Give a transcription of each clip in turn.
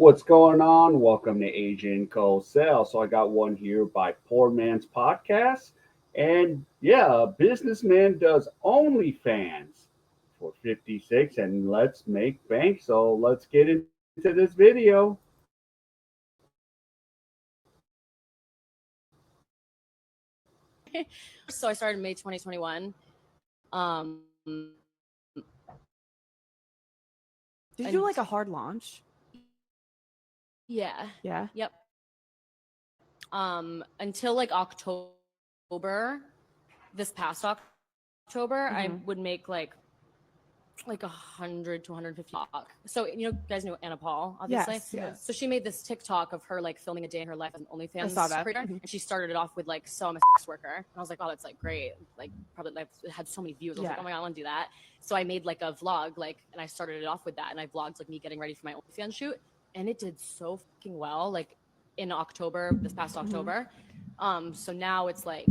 What's going on? Welcome to Agent Cosell. So I got one here by Poor Man's Podcast. And yeah, a businessman does OnlyFans for 56 and let's make bank. So let's get into this video. So I started May 2021. Um, Did you do like a hard launch? yeah. Yeah. Yep. Until like October, this past October, I would make like 100 to 150. So you guys know Anna Paul, obviously. Yes. So she made this TikTok of her like filming a day in her life as an I OnlyFans saw that. creator, and she started it off with like, so I'm a sex worker, and I was like, oh, that's like great, like probably like it had so many views. I was like, oh my god, I want to do that. So I made like a vlog, and I started it off with that, and I vlogged like me getting ready for my OnlyFans shoot, and it did so fucking well. Like in October, this past October. So now it's like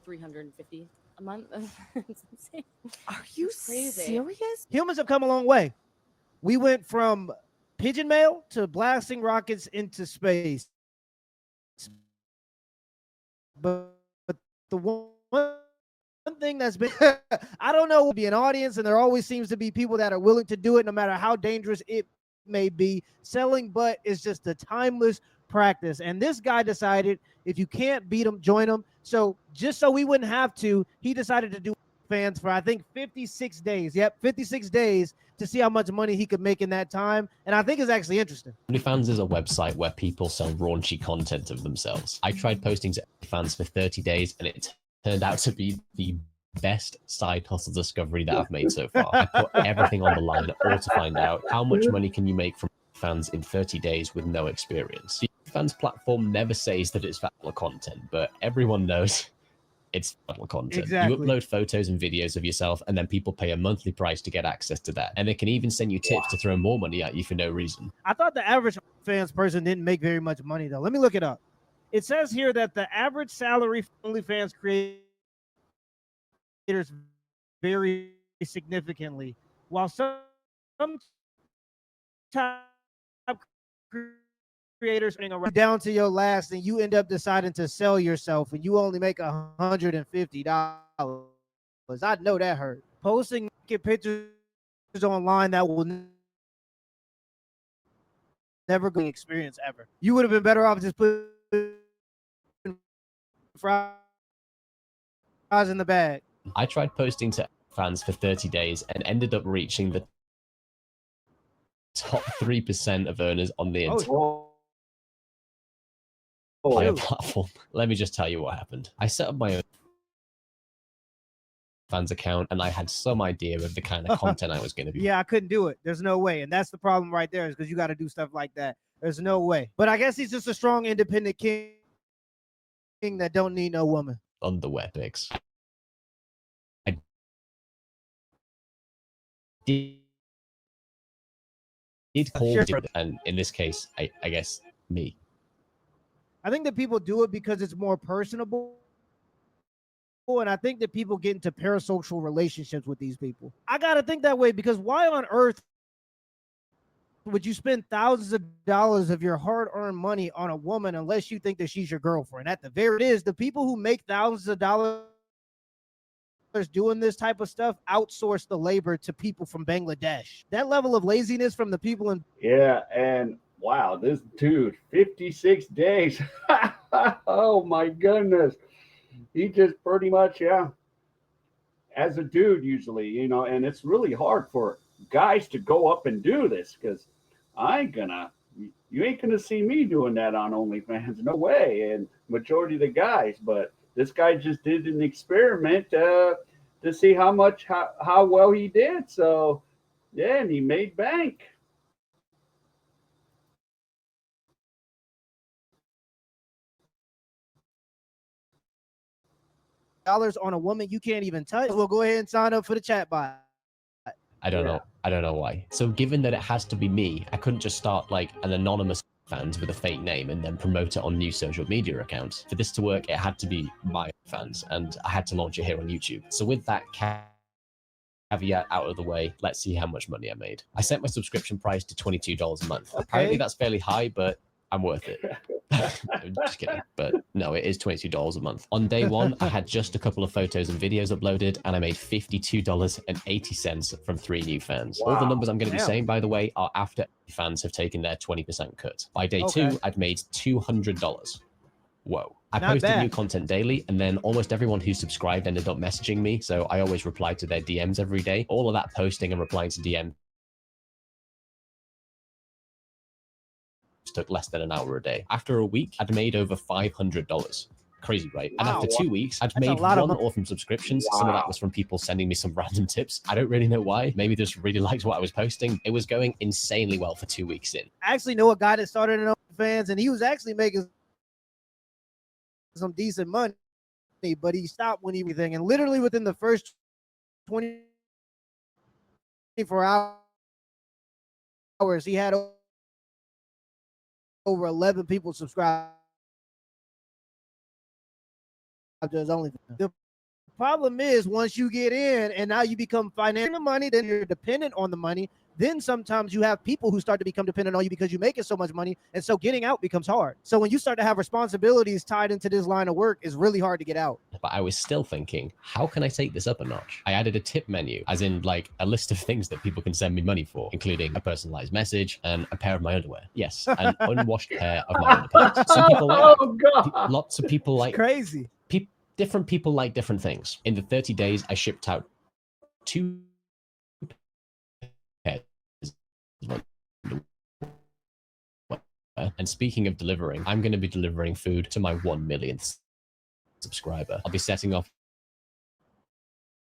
350 a month. It's insane. Are you serious? Humans have come a long way. We went from pigeon mail to blasting rockets into space. But the one thing that's been, I don't know, be an audience, and there always seems to be people that are willing to do it no matter how dangerous it may be. Selling butt is just a timeless practice. And this guy decided if you can't beat him, join him. So just so we wouldn't have to, he decided to do fans for I think 56 days. Yep, 56 days to see how much money he could make in that time. And I think it's actually interesting. OnlyFans is a website where people sell raunchy content of themselves. I tried posting to OnlyFans for 30 days and it turned out to be the best side hustle discovery that I've made so far. I put everything on the line all to find out how much money can you make from fans in 30 days with no experience. The fans platform never says that it's vanilla content, but everyone knows it's vanilla content. Exactly. You upload photos and videos of yourself, and then people pay a monthly price to get access to that. And they can even send you tips to throw more money at you for no reason. I thought the average fans person didn't make very much money, though. Let me look it up. It says here that the average salary for OnlyFans creators vary significantly, while some top creators are down to your last, and you end up deciding to sell yourself, and you only make $150. I know that hurt. Posting pictures online that will never go experience ever. You would have been better off just putting fries in the bag. I tried posting to fans for 30 days and ended up reaching the top 3% of earners on the entire platform. Let me just tell you what happened. I set up my own fans account and I had some idea of the kind of content I was going to be. Yeah, I couldn't do it. There's no way. And that's the problem right there, is because you got to do stuff like that. There's no way. But I guess he's just a strong, independent king that don't need no woman. Underwear pics. I did call, and in this case, I guess me. I think that people do it because it's more personable. And I think that people get into parasocial relationships with these people. I got to think that way, because why on earth would you spend thousands of dollars of your hard-earned money on a woman unless you think that she's your girlfriend? At the very least, the people who make thousands of dollars doing this type of stuff outsource the labor to people from Bangladesh. That level of laziness from the people in... Yeah, and wow, this dude, 56 days. Oh my goodness. He just pretty much, as a dude usually, and it's really hard for guys to go up and do this, because you ain't gonna see me doing that on OnlyFans, no way. And majority of the guys, but this guy just did an experiment to see how well he did. So yeah, and he made bank. dollars on a woman you can't even touch. We'll go ahead and sign up for the chat bot. I don't know. I don't know why. So given that it has to be me, I couldn't just start like an anonymous fans with a fake name and then promote it on new social media accounts. For this to work, it had to be my fans, and I had to launch it here on YouTube. So with that caveat out of the way, let's see how much money I made. I set my subscription price to $22 a month. Apparently that's fairly high, but I'm worth it. Just kidding. But no, it is $22 a month. On day one, I had just a couple of photos and videos uploaded, and I made $52.80 from 3 new fans. All the numbers I'm going to be saying, by the way, are after fans have taken their 20% cut. By day two, I'd made $200. Whoa. I posted new content daily, and then almost everyone who subscribed ended up messaging me, so I always replied to their DMs every day. All of that posting and replying to DMs took less than an hour a day. After a week, I'd made over $500. Crazy, right? And after 2 weeks, I'd made one orphan subscriptions. Some of that was from people sending me some random tips. I don't really know why. Maybe they just really liked what I was posting. It was going insanely well for 2 weeks in. I actually know a guy that started an OnlyFans, and he was actually making some decent money, but he stopped when everything. And literally within the first 24 hours, he had over 11 people subscribe to his OnlyFans. The problem is once you get in and now you become financial money, then you're dependent on the money. Then sometimes you have people who start to become dependent on you because you're making so much money. And so getting out becomes hard. So when you start to have responsibilities tied into this line of work, it's really hard to get out. But I was still thinking, how can I take this up a notch? I added a tip menu, as in like a list of things that people can send me money for, including a personalized message and a pair of my underwear. Yes, an unwashed pair of my underpants. Some people like that. Lots of people like crazy. Different people like different things. In the 30 days, I shipped out 2 pairs. And speaking of delivering, I'm going to be delivering food to my 1 millionth subscriber. I'll be setting off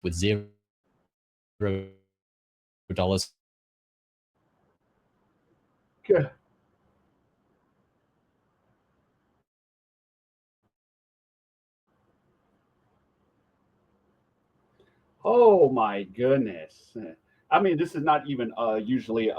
with $0. Good. Oh my goodness. I mean, this is not even usually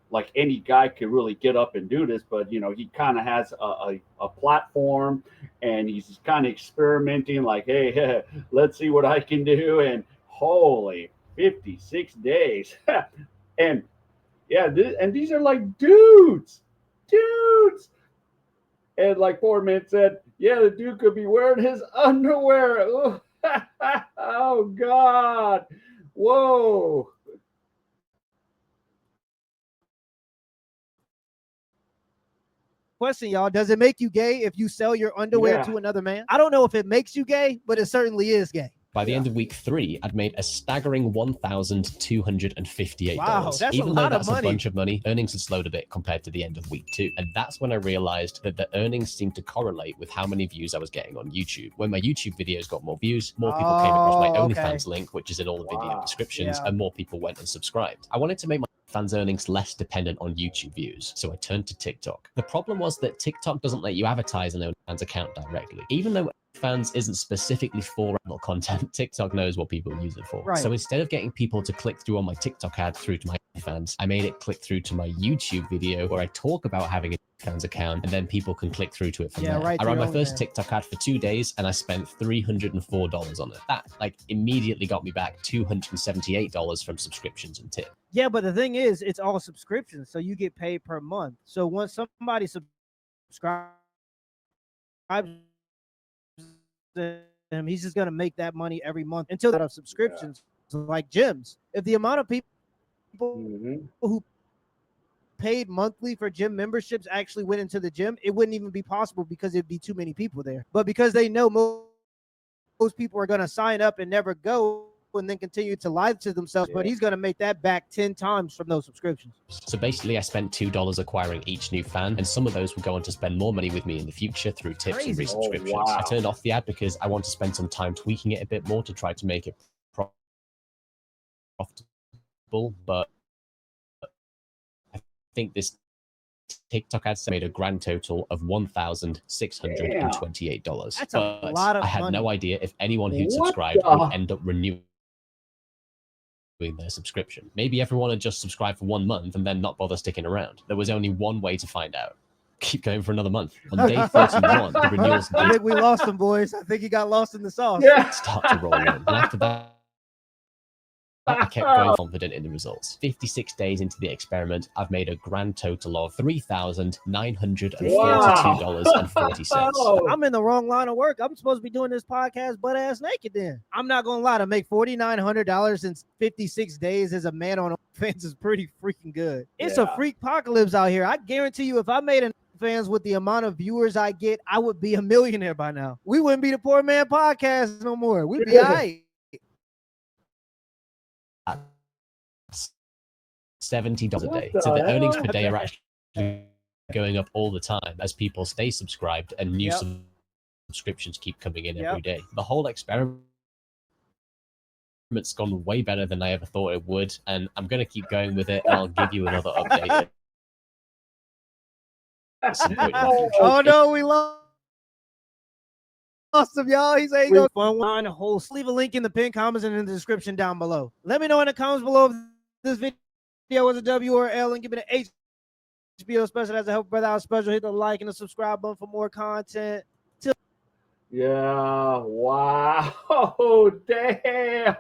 like any guy could really get up and do this, but you know, he kind of has a platform and he's kind of experimenting like, hey, let's see what I can do. And holy 56 days. And yeah, and these are like dudes. And like poor man said, yeah, the dude could be wearing his underwear. Oh God. Whoa. Question, y'all. Does it make you gay if you sell your underwear to another man? I don't know if it makes you gay, but it certainly is gay. By the end of week 3, I'd made a staggering $1,258. Wow, that's Even a though lot of that's money. a bunch of money, earnings had slowed a bit compared to the end of week 2. And that's when I realized that the earnings seemed to correlate with how many views I was getting on YouTube. When my YouTube videos got more views, more people came across my OnlyFans link, which is in all the video descriptions, and more people went and subscribed. I wanted to make my fans' earnings less dependent on YouTube views, so I turned to TikTok. The problem was that TikTok doesn't let you advertise an OnlyFans account directly. Even though OnlyFans isn't specifically for adult content, TikTok knows what people use it for. Right. So instead of getting people to click through on my TikTok ad through to my OnlyFans, I made it click through to my YouTube video where I talk about having a OnlyFans account, and then people can click through to it from there. Right, I ran my first TikTok ad for 2 days and I spent $304 on it. That like immediately got me back $278 from subscriptions and tips. Yeah, but the thing is, it's all subscriptions, so you get paid per month. So once somebody subscribes to him, he's just gonna make that money every month until that of subscriptions, like gyms. If the amount of people who paid monthly for gym memberships actually went into the gym, it wouldn't even be possible because it'd be too many people there. But because they know most people are gonna sign up and never go, and then continue to lie to themselves, but he's going to make that back 10 times from those subscriptions. So basically I spent $2 acquiring each new fan, and some of those would go on to spend more money with me in the future through tips and resubscriptions. Oh, wow. I turned off the ad because I want to spend some time tweaking it a bit more to try to make it profitable, but I think this TikTok ads made a grand total of $1,628. That's a lot of I had money. no idea if anyone who'd subscribed would end up renewing their subscription. Maybe everyone had just subscribed for 1 month and then not bother sticking around. There was only one way to find out. Keep going for another month. On day 31, the renewals I think we lost him, boys. I think he got lost in the sauce. start to roll in. And after that, I kept going confident in the results. 56 days into the experiment, I've made a grand total of $3,942.40. I'm in the wrong line of work. I'm supposed to be doing this podcast butt ass naked then. I'm not going to lie, to make $4,900 in 56 days as a man on OnlyFans is pretty freaking good. It's a freak apocalypse out here. I guarantee you, if I made an OnlyFans with the amount of viewers I get, I would be a millionaire by now. We wouldn't be the Poor Man Podcast no more. We'd be all right. $70 a day. So the earnings per day are actually going up all the time as people stay subscribed and new subscriptions keep coming in every day. The whole experiment's gone way better than I ever thought it would, and I'm going to keep going with it, and I'll give you another update at some point in the future. Oh no, we lost him, y'all. He's ain't going fun one host. Leave a link in the pinned comments and in the description down below. Let me know in the comments below if this video was a W or L, and give me the HBO special as a help brother out special. Hit the like and the subscribe button for more content. Yeah, wow. Damn.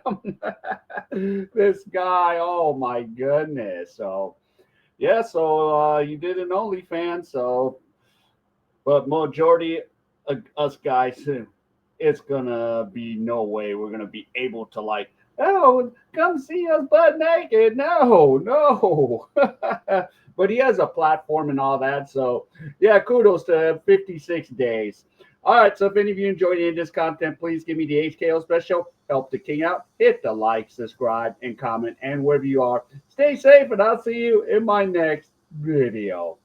This guy, oh my goodness. So yeah, so you did an OnlyFans, so but majority of us guys, it's gonna be no way we're gonna be able to like, oh, come see us butt naked. No. But he has a platform and all that. So yeah, kudos to 56 days. All right, so if any of you enjoyed any of this content, please give me the HKO special. Help the king out. Hit the like, subscribe, and comment. And wherever you are, stay safe, and I'll see you in my next video.